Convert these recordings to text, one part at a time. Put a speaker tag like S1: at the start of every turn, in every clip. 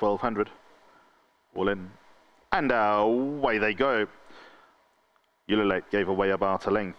S1: 1200. All in. And away they go. Ululate gave away about a length.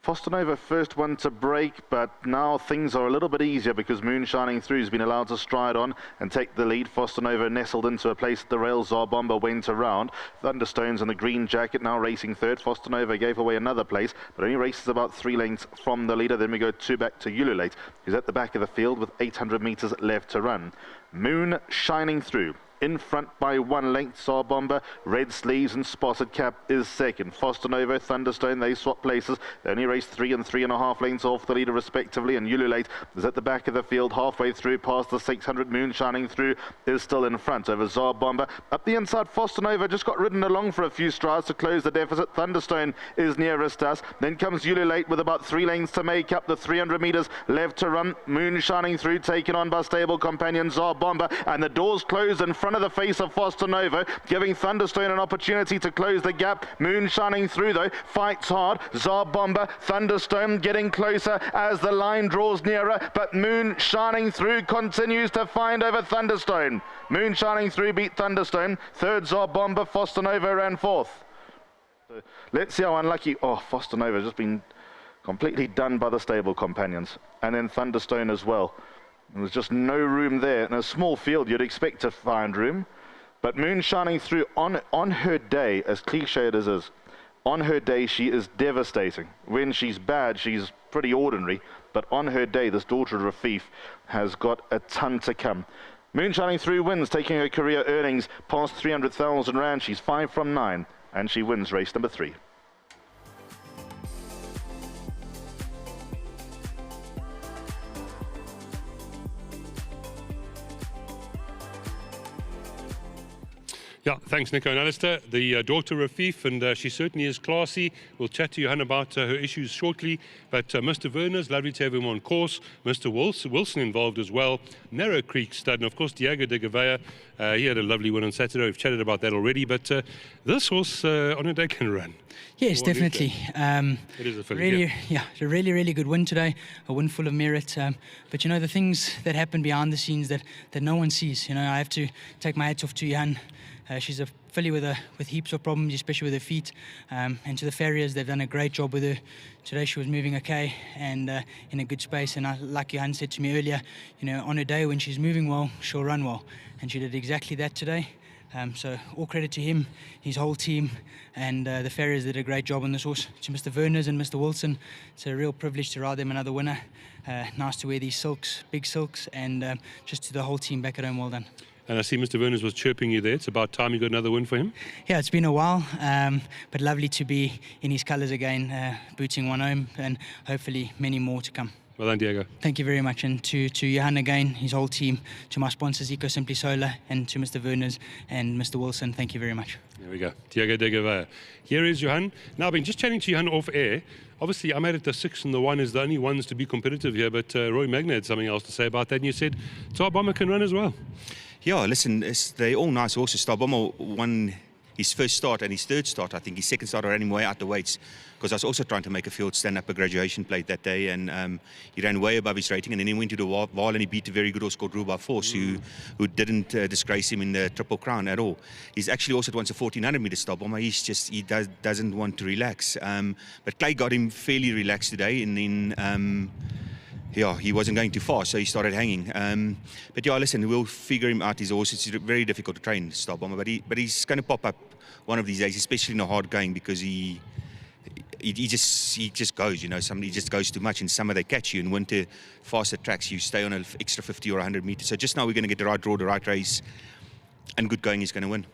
S1: Fostanova first one to break, but now things are a little bit easier because Moonshiningthrough has been allowed to stride on and take the lead. Fostanova nestled into a place at the rails. Zarbomba went around. Thunderstones in the green jacket now racing third. Fostanova gave away another place, but only races about 3 lengths from the leader. Then we go 2 back to Ululate, who's at the back of the field with 800 meters left to run. Moonshiningthrough in front by 1 length. Zarbomba, red sleeves and spotted cap is second. Fostanova, Thunderstone, they swap places. They only race 3 and 3.5 lengths off the leader respectively, and Ululate is at the back of the field halfway through past the 600. Moonshiningthrough is still in front over Zarbomba. Up the inside, Fostanova just got ridden along for a few strides to close the deficit. Thunderstone is nearest us. Then comes Ululate with about 3 lengths to make up the 300 meters left to run. Moonshiningthrough taken on by stable companion Zarbomba, and the doors closed in front of the face of Fostanova, giving Thunderstone an opportunity to close the gap. Moonshiningthrough though fights hard. Zarbomba, Thunderstone getting closer as the line draws nearer, but Moonshiningthrough continues to find over Thunderstone. Moonshiningthrough beat Thunderstone. Third Zarbomba, Fostanova ran fourth. So let's see how unlucky. Oh, Fostanova has just been completely done by the stable companions, and then Thunderstone as well. There's just no room there. In a small field, you'd expect to find room. But Moonshiningthrough, on her day, as cliched as is, on her day, she is devastating. When she's bad, she's pretty ordinary. But on her day, this daughter of Rafif has got a ton to come. Moonshiningthrough wins, taking her career earnings past 300,000 Rand. She's 5 from 9, and she wins race number 3.
S2: Yeah, thanks, Nico and Alistair. The daughter Rafif, and she certainly is classy. We'll chat to Johan about her issues shortly. But Mr. Werner's lovely to have him on course. Mr. Wilson involved as well. Narrow Creek stud, and of course Diego de Gavea. He had a lovely win on Saturday. We've chatted about that already. But this horse on a day can run.
S3: Yes, definitely.
S2: It is a filly,
S3: a really good win today. A win full of merit. But you know, the things that happen behind the scenes that no one sees. You know, I have to take my hats off to Johan. She's a filly with heaps of problems, especially with her feet. And to the farriers, they've done a great job with her. Today she was moving okay and in a good space. And like Johan said to me earlier, you know, on a day when she's moving well, she'll run well. And she did exactly that today. So all credit to him, his whole team, and the farriers did a great job on this horse. To Mr. Werner's and Mr. Wilson, it's a real privilege to ride them another winner. Nice to wear these silks, big silks, and just to the whole team back at home, well done.
S2: And I see Mr. Werner's was chirping you there. It's about time you got another win for him.
S3: Yeah, it's been a while, but lovely to be in his colours again, booting one home, and hopefully many more to come.
S2: Well done, Diego.
S3: Thank you very much. And to Johan again, his whole team, to my sponsors, Eco Simply Solar, and to Mr. Werner's and Mr. Wilson, thank you very much.
S2: There we go. Diego de Gavea. Here is Johan. Now, I've been just chatting to Johan off air. Obviously, I'm at the 6 and the 1 is the only ones to be competitive here, but Roy Magna had something else to say about that, and you said Zarbomba can run as well.
S4: Yeah, listen, they're all nice horses. Zarbomba won his first start and his third start. I think his second start I ran him way out the weights because I was also trying to make a field stand up a graduation plate that day, and he ran way above his rating, and then he went to the wall and he beat a very good horse called Ruba Force who didn't disgrace him in the Triple Crown at all. He's actually also wants a 1400 meter Zarbomba. He doesn't want to relax. But Clay got him fairly relaxed today, and then yeah, he wasn't going too far, so he started hanging. But yeah, listen, we'll figure him out. His horse, it's very difficult to train Zarbomba, but he's going to pop up one of these days, especially in a hard going, because he just goes, you know. Somebody just goes too much. In summer they catch you. In winter, faster tracks, you stay on an extra 50 or 100 meters. So just now we're going to get the right draw, the right race, and good going is going to win.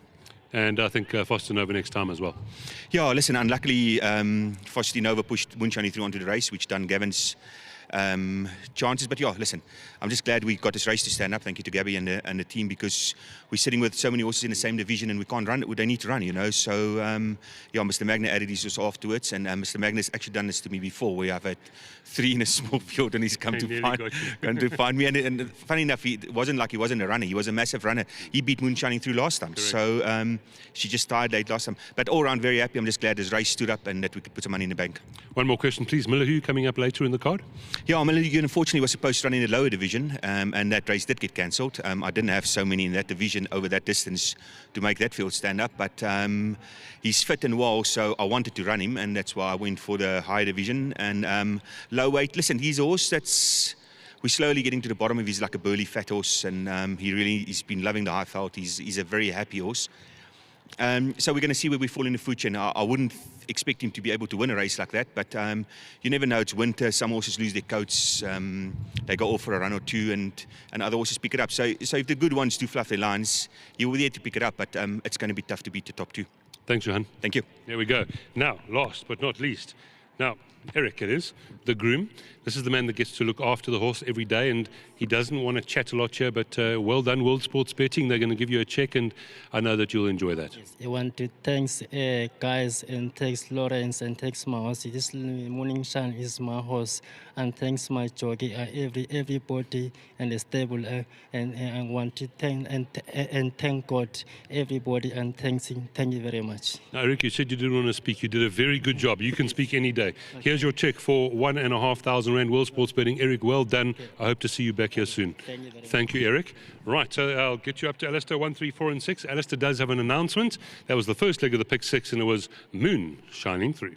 S2: And I think Fostanova next time as well.
S4: Yeah, listen, unluckily Fostanova pushed Moonshiningthrough onto the race, which done Gavin's chances. But yeah, listen, I'm just glad we got this race to stand up. Thank you to Gabby and the team, because we're sitting with so many horses in the same division and we can't run it. They need to run, you know. So yeah, Mr. Magna added his horse afterwards, and Mr. Magna's actually done this to me before, where I've had 3 in a small field and he's come to find me. And funny enough, it wasn't like he wasn't a runner. He was a massive runner. He beat Moonshiningthrough last time. Correct. So she just died late last time. But all around very happy. I'm just glad this race stood up and that we could put some money in the bank.
S2: One more question, please. Miller, who coming up later in the card?
S4: Yeah, Mulligan unfortunately was supposed to run in the lower division, and that race did get cancelled. I didn't have so many in that division over that distance to make that field stand up, but he's fit and well, so I wanted to run him, and that's why I went for the higher division. And low weight, listen, he's a horse that's... We're slowly getting to the bottom of his, like a burly fat horse, and he's been loving the high felt. He's a very happy horse. So we're going to see where we fall in the food chain. I wouldn't expect him to be able to win a race like that, but you never know. It's winter. Some horses lose their coats. They go off for a run or two, and other horses pick it up. So if the good ones do fluff their lines, you will be there to pick it up, but it's going to be tough to beat the top two.
S2: Thanks, Johan.
S4: Thank you.
S2: There we go. Now, last but not least. Now, Eric, it is, the groom. This is the man that gets to look after the horse every day, and he doesn't want to chat a lot here, but well done, World Sports Betting. They're going to give you a check, and I know that you'll enjoy that.
S5: Yes, I want to thanks guys, and thanks Lawrence, and thanks my horse. This Moonshine is my horse, and thanks my jockey, everybody, and the stable, and I want to thank God, everybody, and thank you very much.
S2: Now, Eric, you said you didn't want to speak. You did a very good job. You can speak any day. Here's your check for 1,500 Rand, World Sports Betting. Eric, well done. I hope to see you back here soon. Thank you, Eric. Right, so I'll get you up to Alistair 1, 3, 4, and 6. Alistair does have an announcement. That was the first leg of the pick 6, and it was Moon shining through.